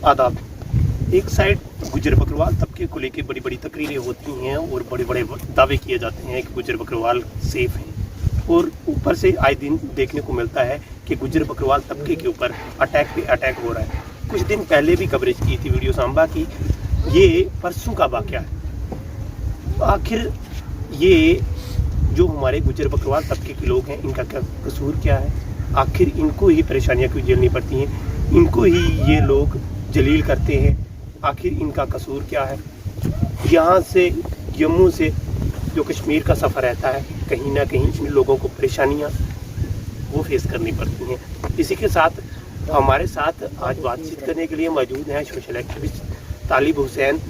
आदाब। एक साइड गुजर बकरवाल तबके को लेकर बड़ी बड़ी तकरीरें होती हैं और बड़े बड़े दावे किए जाते हैं कि गुजर बकरवाल सेफ हैं, और ऊपर से आए दिन देखने को मिलता है कि गुजर बकरवाल तबके के ऊपर अटैक पे अटैक हो रहा है। कुछ दिन पहले भी कवरेज की थी वीडियो सांबा की, ये परसों का वाकया है। आखिर ये जो हमारे गुजर बकरवाल तबके के लोग हैं, इनका क्या कसूर क्या है? आखिर इनको ही परेशानियां क्यों झेलनी पड़ती हैं? इनको ही ये लोग जलील करते हैं, आखिर इनका कसूर क्या है? यहाँ से जम्मू से जो कश्मीर का सफ़र रहता है, कहीं ना कहीं इन लोगों को परेशानियाँ वो फेस करनी पड़ती हैं। इसी के साथ हमारे साथ आज बातचीत करने के लिए मौजूद हैं सोशल एक्टिविस्ट तालिब हुसैन।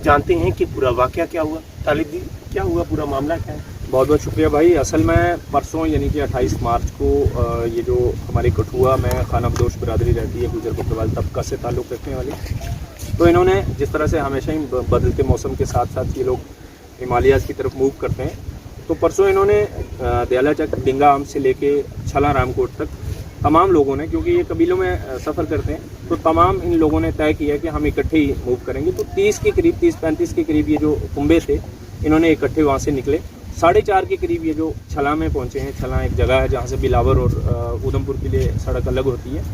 जानते हैं कि पूरा वाक़या क्या हुआ। तालिब जी, क्या हुआ, पूरा मामला क्या है? बहुत बहुत शुक्रिया भाई। असल में परसों यानी कि 28 मार्च को ये जो हमारे कठुआ में खाना बदोश बिरादरी रहती है गुजर बकरवाल तबका से ताल्लुक़ रखने वाली, तो इन्होंने जिस तरह से हमेशा ही बदलते मौसम के साथ साथ ये लोग हिमालयाज़ की तरफ मूव करते हैं, तो परसों इन्होंने दयाला चक डिंगा आम से लेके छला रामकोट तक तमाम लोगों ने, क्योंकि ये कबीलों में सफ़र करते हैं, तो तमाम इन लोगों ने तय किया कि हम इकट्ठे ही मूव करेंगे। तो 30-35 के करीब ये जो कुंबे थे, इन्होंने इकट्ठे वहाँ से निकले। 4:30 के करीब ये जो छला में पहुँचे हैं। छला एक जगह है जहाँ से बिलावर और उधमपुर के लिए सड़क अलग होती है,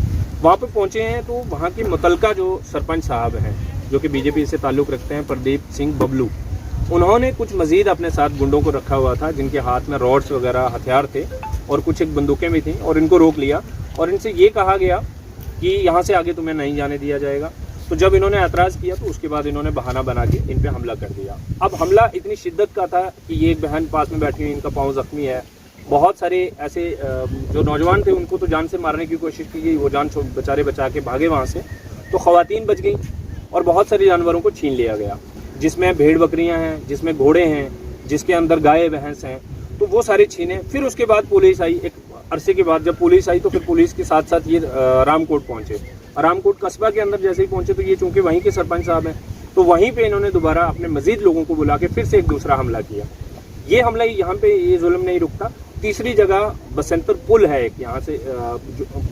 वहाँ पे पहुँचे हैं। तो वहाँ के मुतलका जो सरपंच साहब हैं, जो कि बीजेपी से ताल्लुक़ रखते हैं, प्रदीप सिंह बबलू, उन्होंने कुछ मज़ीद अपने साथ गुंडों को रखा हुआ था, जिनके हाथ में रॉड्स वगैरह हथियार थे और कुछ एक बंदूकें भी थीं, और इनको रोक लिया और इनसे ये कहा गया कि यहाँ से आगे तुम्हें नहीं जाने दिया जाएगा। तो जब इन्होंने एतराज़ किया तो उसके बाद इन्होंने बहाना बना के इन पे हमला कर दिया। अब हमला इतनी शिद्दत का था कि ये एक बहन पास में बैठी हुई, इनका पाँव ज़ख्मी है। बहुत सारे ऐसे जो नौजवान थे उनको तो जान से मारने की कोशिश की गई, वो जान बेचारे बचा के भागे वहाँ से। तो ख़वातीन बच गई और बहुत सारे जानवरों को छीन लिया गया, जिसमें भेड़ बकरियाँ हैं, जिसमें घोड़े हैं, जिसके अंदर गाय भैंस हैं, तो वो सारे छीने। फिर उसके बाद पुलिस आई। एक अरसे के बाद जब पुलिस आई तो फिर पुलिस के साथ साथ ये रामकोट पहुँचे। रामकोट कस्बा के अंदर जैसे ही पहुँचे तो ये चूँकि वहीं के सरपंच साहब हैं, तो वहीं पे इन्होंने दोबारा अपने मज़ीद लोगों को बुला के फिर से एक दूसरा हमला किया। ये हमला यहाँ पे ये जुल्म नहीं रुकता। तीसरी जगह बसंतर पुल है एक, यहाँ से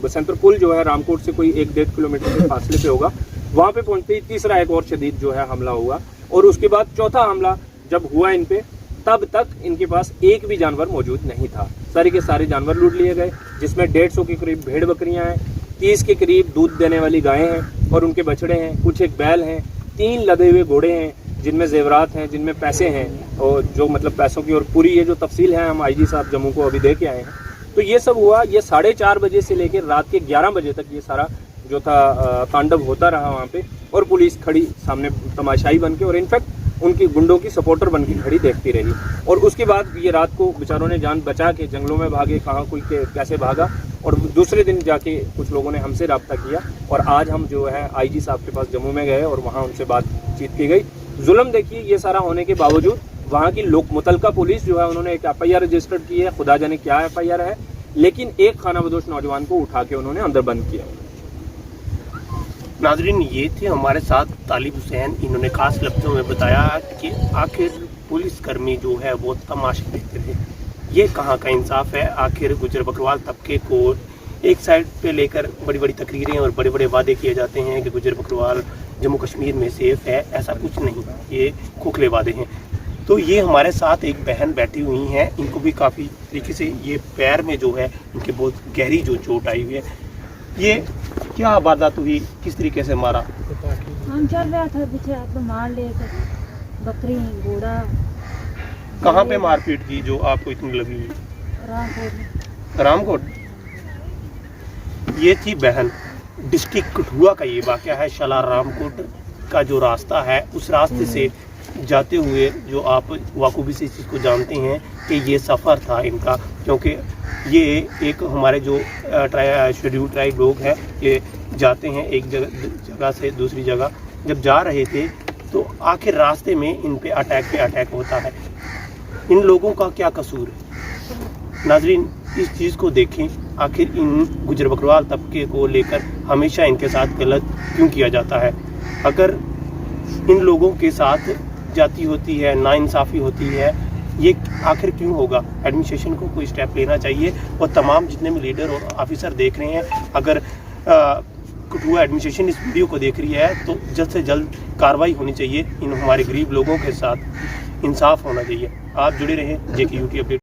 बसंतर पुल जो है रामकोट से कोई 1-1.5 किलोमीटर के फासले पे होगा, वहाँ पे पहुँचते ही तीसरा एक और शदीद जो है हमला हुआ। और उसके बाद चौथा हमला जब हुआ इन पे, तब तक इनके पास एक भी जानवर मौजूद नहीं था। सारे के सारे जानवर लूट लिए गए, जिसमें 150 के करीब भेड़ बकरियां हैं, 30 के करीब दूध देने वाली गायें हैं और उनके बछड़े हैं, कुछ एक बैल हैं, 3 लदे हुए घोड़े हैं जिनमें जेवरात हैं, जिनमें पैसे हैं, और जो मतलब पैसों की और पूरी ये जो तफसील है हम आईजी साहब जम्मू को अभी दे के आए हैं। तो ये सब हुआ। ये 4:30 बजे से लेकर रात के 11 बजे तक ये सारा जो था तांडव होता रहा वहाँ पे, और पुलिस खड़ी सामने तमाशाई बन के और इनफैक्ट उनकी गुंडों की सपोर्टर बन के खड़ी देखती रही। और उसके बाद ये रात को बेचारों ने जान बचा के जंगलों में भागे, कहाँ कोई कैसे भागा, और दूसरे दिन जाके कुछ लोगों ने हमसे रब्ता किया और आज हम जो है आईजी साहब के पास जम्मू में गए और वहाँ उनसे बातचीत की गई। जुल्म देखिए, ये सारा होने के बावजूद वहाँ की लोक मुतलका पुलिस जो है उन्होंने एक FIR रजिस्टर्ड की है। खुदा जाने क्या FIR है, लेकिन एक खाना बदोश नौजवान को उठा के उन्होंने अंदर बंद किया। नाजरीन, ये थे हमारे साथ तालिब हुसैन। इन्होंने खास लफ्ज़ों में बताया कि आखिर पुलिसकर्मी जो है वो तमाशा देखते थे। ये कहाँ का इंसाफ है? आखिर गुजर बकरवाल तबके को एक साइड पे लेकर बड़ी बड़ी तकरीरें और बड़े बड़े वादे किए जाते हैं कि गुजर बकरवाल जम्मू कश्मीर में सेफ है। ऐसा कुछ नहीं, ये खोखले वादे हैं। तो ये हमारे साथ एक बहन बैठी हुई हैं, इनको भी काफ़ी तरीके से ये पैर में जो है इनके बहुत गहरी जो चोट आई हुई है। ये क्या वारदात हुई, किस तरीके से मारा? हम चल रहा था पीछे, आप मार लेकर बकरी घोड़ा। कहाँ पे मारपीट की जो आपको इतनी लगी हुई? रामकोट। रामकोट। ये थी बहन। डिस्ट्रिक्ट कठुआ का ये वाक़या है। शला रामकोट का जो रास्ता है, उस रास्ते से जाते हुए जो आप वाकूबी से इस चीज़ को जानते हैं कि ये सफ़र था इनका, क्योंकि ये एक हमारे जो शेड्यूल ट्राइब लोग हैं, ये जाते हैं एक जगह से दूसरी जगह। जब जा रहे थे तो आखिर रास्ते में इन पे अटैक होता है। इन लोगों का क्या कसूर है? नाजरीन, इस चीज़ को देखें, आखिर इन गुजर बकरवाल तबके को लेकर हमेशा इनके साथ गलत क्यों किया जाता है? अगर इन लोगों के साथ जाती होती है, नाइंसाफ़ी होती है, ये आखिर क्यों होगा? एडमिनिस्ट्रेशन को कोई स्टेप लेना चाहिए। और तमाम जितने भी लीडर और ऑफिसर देख रहे हैं, अगर कठुआ एडमिनिस्ट्रेशन इस वीडियो को देख रही है तो जल्द से जल्द कार्रवाई होनी चाहिए। इन हमारे गरीब लोगों के साथ इंसाफ होना चाहिए। आप जुड़े रहें जेके यूटी अपडेट।